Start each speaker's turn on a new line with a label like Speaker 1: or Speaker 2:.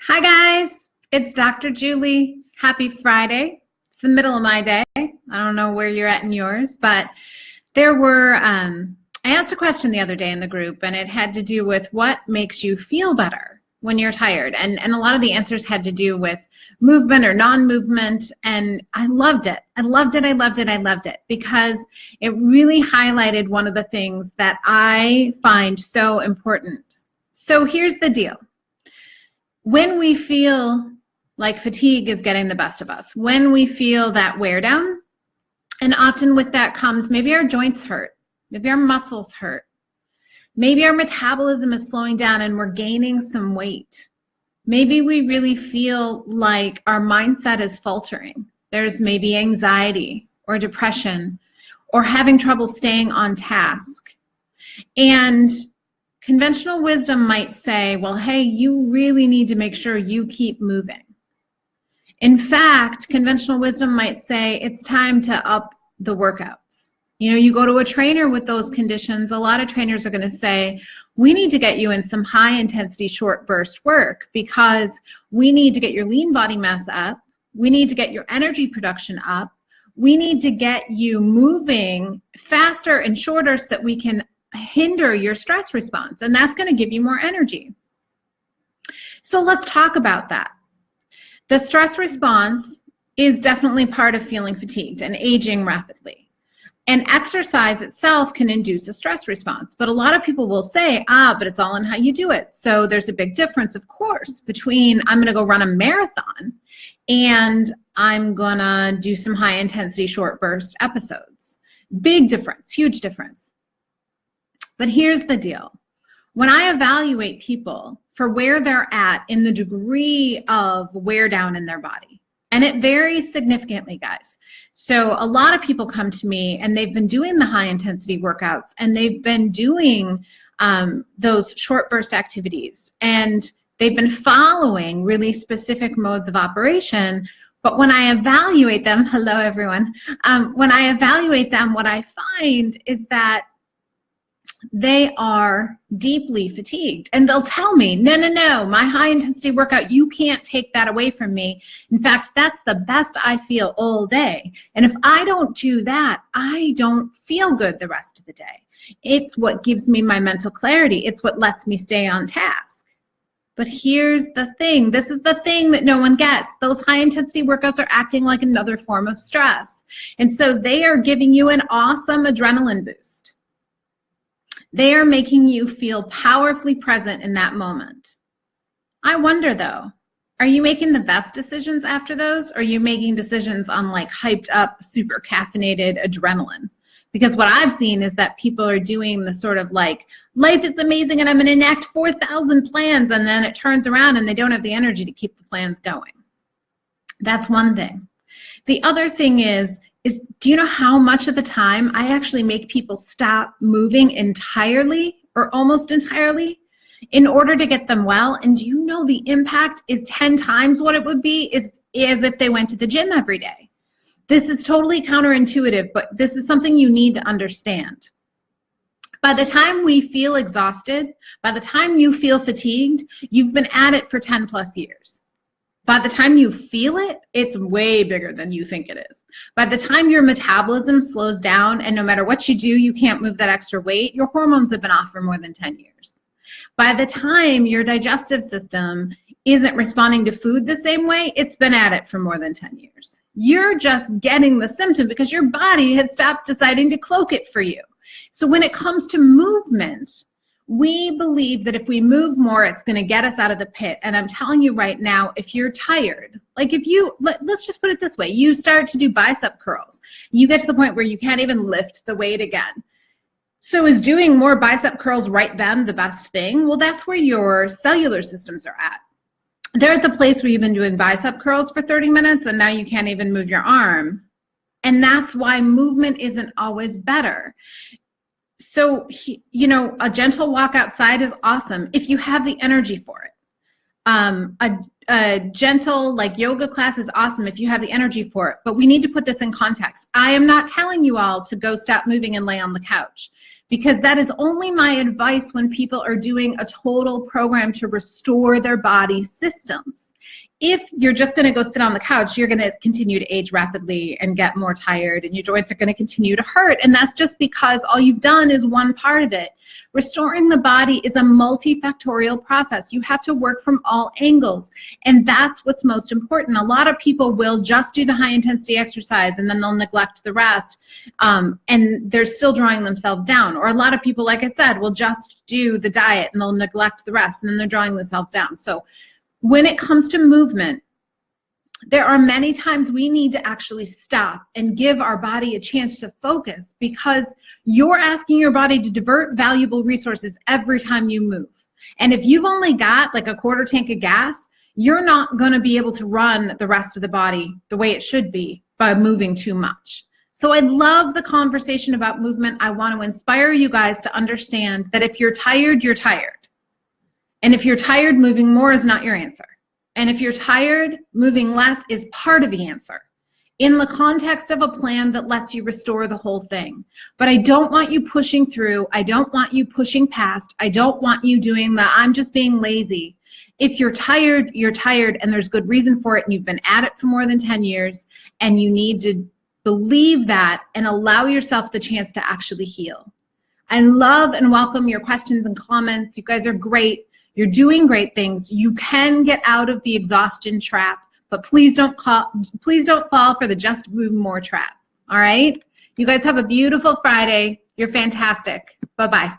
Speaker 1: Hi guys, it's Dr. Julie. Happy Friday. It's the middle of my day. I don't know where you're at in yours, but I asked a question the other day in the group, and it had to do with what makes you feel better when you're tired. And a lot of the answers had to do with movement or non-movement, and I loved it. I loved it because it really highlighted one of the things that I find so important. So here's the deal. When we feel like fatigue is getting the best of us, when we feel that wear down, and often with that comes maybe our joints hurt, maybe our muscles hurt, maybe our metabolism is slowing down and we're gaining some weight. Maybe we really feel like our mindset is faltering. There's maybe anxiety or depression or having trouble staying on task. And conventional wisdom might say, well, hey, you really need to make sure you keep moving. In fact, conventional wisdom might say it's time to up the workouts. You know, you go to a trainer with those conditions, a lot of trainers are going to say, we need to get you in some high intensity short burst work because we need to get your lean body mass up. We need to get your energy production up. We need to get you moving faster and shorter so that we can hinder your stress response, and that's going to give you more energy. So let's talk about that. The stress response is definitely part of feeling fatigued and aging rapidly. And exercise itself can induce a stress response, but a lot of people will say, but it's all in how you do it. So there's a big difference, of course, between I'm going to go run a marathon and I'm going to do some high intensity short burst episodes. Big difference, huge difference. But here's the deal. When I evaluate people for where they're at in the degree of wear down in their body, and it varies significantly, guys. So a lot of people come to me and they've been doing the high intensity workouts and they've been doing those short burst activities and they've been following really specific modes of operation. But when I evaluate them, hello everyone, when I evaluate them, what I find is that they are deeply fatigued. And they'll tell me, no, my high intensity workout, you can't take that away from me. In fact, that's the best I feel all day. And if I don't do that, I don't feel good the rest of the day. It's what gives me my mental clarity. It's what lets me stay on task. But here's the thing. This is the thing that no one gets. Those high intensity workouts are acting like another form of stress. And so they are giving you an awesome adrenaline boost. They are making you feel powerfully present in that moment. I wonder though, are you making the best decisions after those? Or are you making decisions on like hyped up, super caffeinated adrenaline? Because what I've seen is that people are doing the sort of like, life is amazing and I'm going to enact 4,000 plans, and then it turns around and they don't have the energy to keep the plans going. That's one thing. The other thing is do you know how much of the time I actually make people stop moving entirely or almost entirely in order to get them well? And do you know the impact is 10 times what it would be as if they went to the gym every day? This is totally counterintuitive, but this is something you need to understand. By the time we feel exhausted, by the time you feel fatigued, you've been at it for 10 plus years. By the time you feel it, it's way bigger than you think it is. By the time your metabolism slows down and no matter what you do, you can't move that extra weight, your hormones have been off for more than 10 years. By the time your digestive system isn't responding to food the same way, it's been at it for more than 10 years. You're just getting the symptom because your body has stopped deciding to cloak it for you. So when it comes to movement, we believe that if we move more, it's going to get us out of the pit. And I'm telling you right now, if you're tired, like if you, let's just put it this way, you start to do bicep curls, you get to the point where you can't even lift the weight again. So is doing more bicep curls right then the best thing? Well, that's where your cellular systems are at. They're at the place where you've been doing bicep curls for 30 minutes and now you can't even move your arm. And that's why movement isn't always better. So, you know, a gentle walk outside is awesome if you have the energy for it. A gentle, like, yoga class is awesome if you have the energy for it. But we need to put this in context. I am not telling you all to go stop moving and lay on the couch. because that is only my advice when people are doing a total program to restore their body systems. If you're just going to go sit on the couch, you're going to continue to age rapidly and get more tired, and your joints are going to continue to hurt, and that's just because all you've done is one part of it. Restoring the body is a multifactorial process. You have to work from all angles, and that's what's most important. A lot of people will just do the high-intensity exercise, and then they'll neglect the rest, and they're still drawing themselves down. Or a lot of people, like I said, will just do the diet, and they'll neglect the rest, and then they're drawing themselves down. So when it comes to movement, there are many times we need to actually stop and give our body a chance to focus, because you're asking your body to divert valuable resources every time you move. And if you've only got like a quarter tank of gas, you're not going to be able to run the rest of the body the way it should be by moving too much. So I love the conversation about movement. I want to inspire you guys to understand that if you're tired, you're tired. And if you're tired, moving more is not your answer. And if you're tired, moving less is part of the answer in the context of a plan that lets you restore the whole thing. But I don't want you pushing through. I don't want you pushing past. I don't want you doing the I'm just being lazy. If you're tired, and there's good reason for it, and you've been at it for more than 10 years, and you need to believe that and allow yourself the chance to actually heal. I love and welcome your questions and comments. You guys are great. You're doing great things. You can get out of the exhaustion trap, but please don't fall for the just move more trap. All right? You guys have a beautiful Friday. You're fantastic. Bye-bye.